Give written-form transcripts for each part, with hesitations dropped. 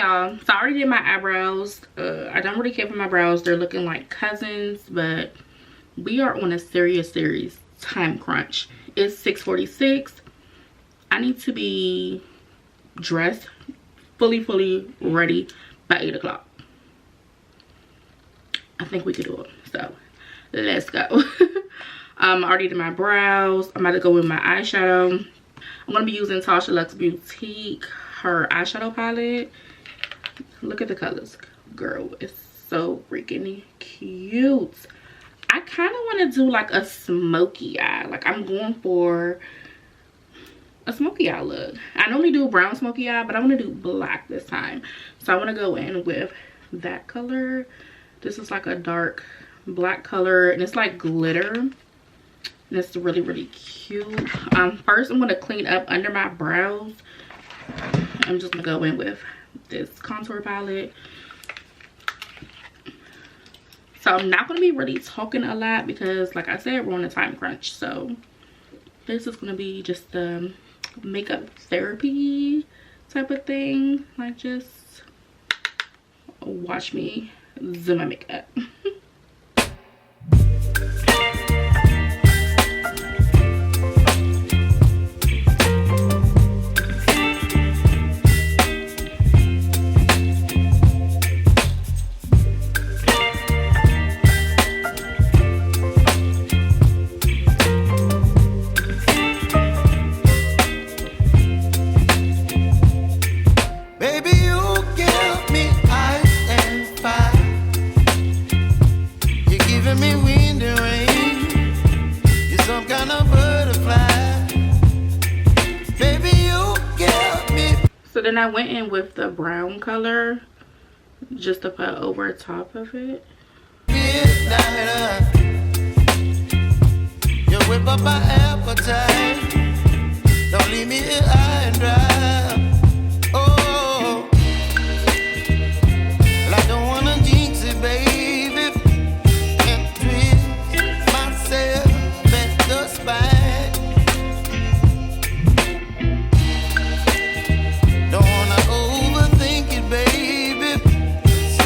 y'all, so I already did my eyebrows. I don't really care for my brows. They're looking like cousins, but we are on a serious time crunch. It's 6:46. I need to be dressed, fully ready by 8 o'clock. I think we could do it, so let's go. I already did my brows. I'm about to go with my eyeshadow. I'm gonna be using Tasha Luxe Boutique, her eyeshadow palette. Look at the colors, girl. It's so freaking cute. I kind of want to do like a smoky eye. Like, I'm going for a smoky eye look. I normally do brown smoky eye, but I want to do black this time. So I want to go in with that color. This is like a dark black color, and it's like glitter, and it's really cute. First I'm going to clean up under my brows. I'm just gonna go in with this contour palette. So I'm not going to be really talking a lot because, like I said, we're on a time crunch. So this is going to be just a makeup therapy type of thing. Like, just watch me do my makeup. Then I went in with the brown color just to put over top of it. You whip up my appetite. Don't leave me here high and dry. Oh, well, I don't wanna jinx it, baby, and twist myself at the spine.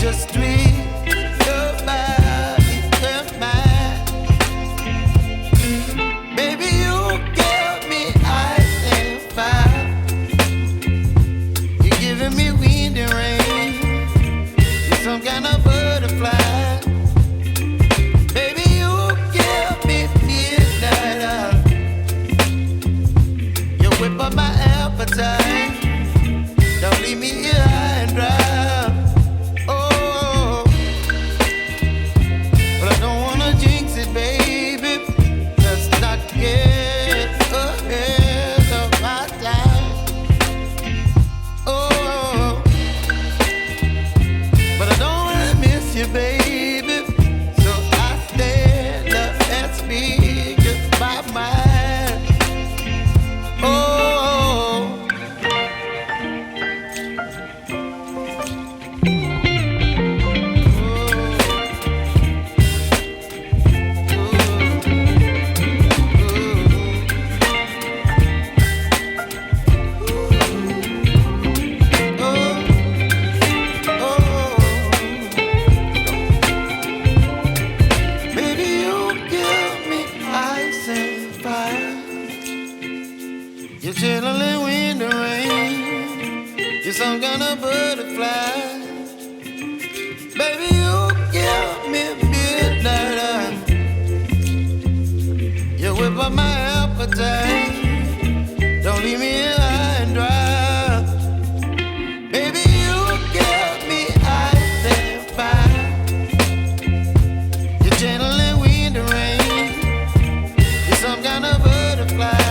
Just tweet your body and mine. Baby, you give me ice and fire. You're giving me wind and rain. You're some kind of butterfly. Baby, you give me midnight. You whip up my appetite. Don't leave me here high and dry. Some kind of butterfly. Baby, you give me midnight. You whip up my appetite. Don't leave me here high and dry. Baby, you give me ice and fire. You're gentle and wind and rain. You're some kind of butterfly.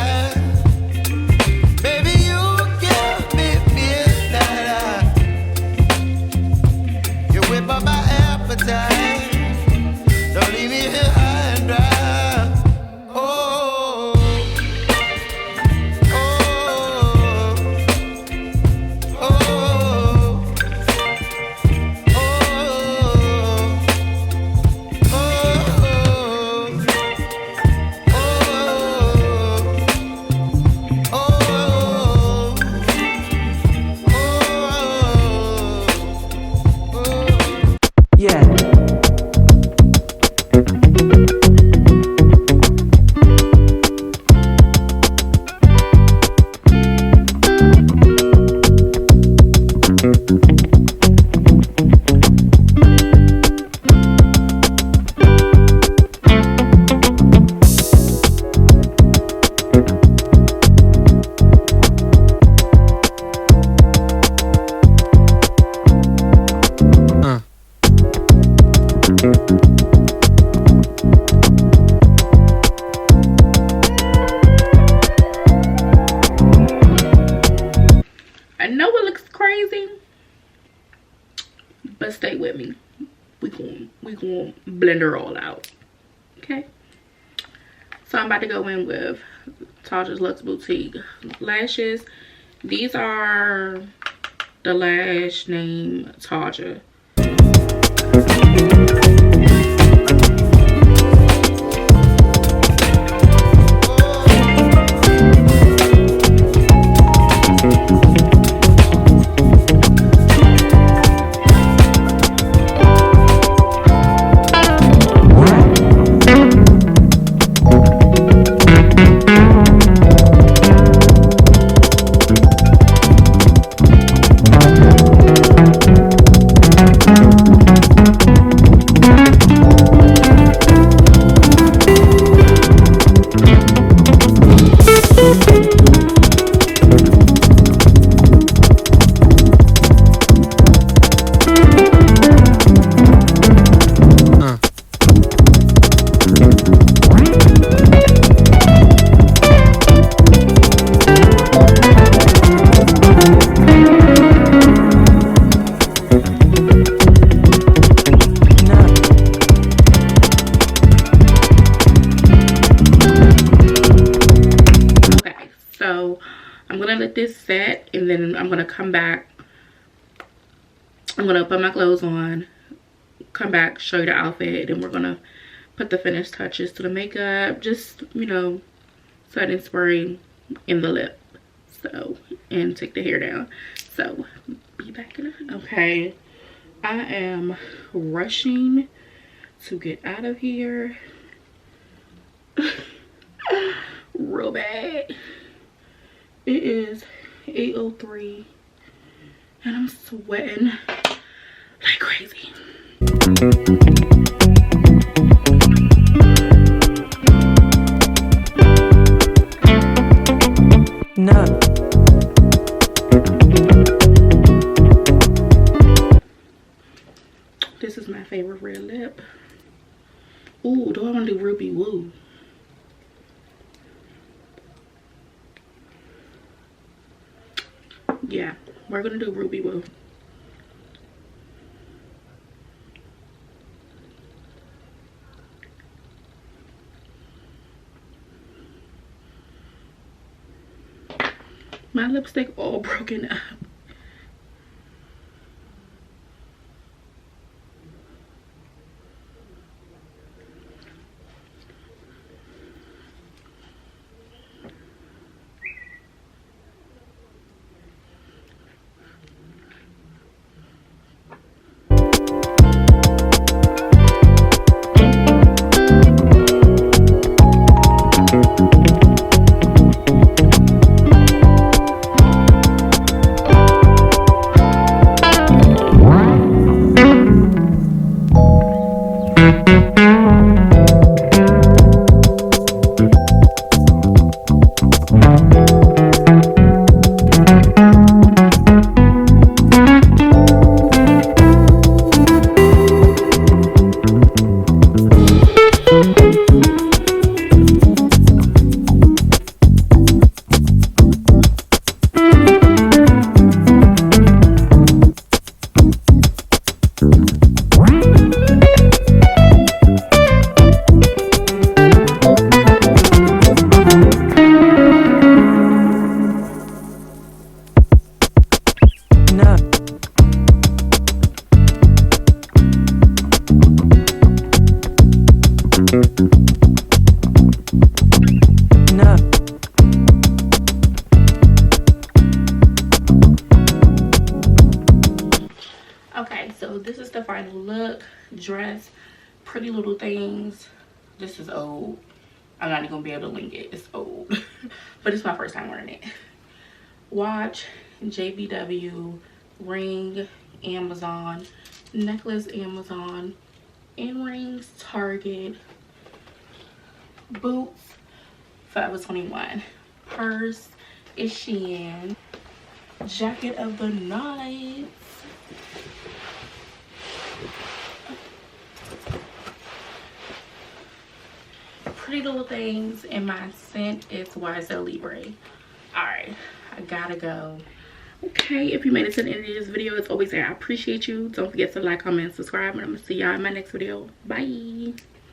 Don't leave me here high and dry. Oh. but stay with me. We going blend her all out. Okay. So I'm about to go in with Tasha's Luxe Boutique lashes. These are the lash name Tasha. This set, and then I'm gonna come back. I'm gonna put my clothes on, come back, show you the outfit, and we're gonna put the finished touches to the makeup, just, you know, setting spray in the lip, so, and take the hair down. So be back in a minute. Okay, I am rushing to get out of here real bad. It is 8:03 and I'm sweating like crazy. No. This is my favorite red lip. Ooh, do I want to do Ruby Woo? Yeah, we're gonna do Ruby Woo. My lipstick all broken up. Okay, so this is the final look. Dress, Pretty Little Things. This is old. I'm not even gonna be able to link it. It's old. But it's my first time wearing it. Watch, JBW. Ring, Amazon. Necklace, Amazon. Earrings, Target. Boots, Forever 21. Purse is Shein. Jacket of the night. Pretty Little Things, and my scent is YSL Libre. Alright, I gotta go. Okay, if you made it to the end of this video, as always, I appreciate you. Don't forget to like, comment, and subscribe, and I'm gonna see y'all in my next video. Bye.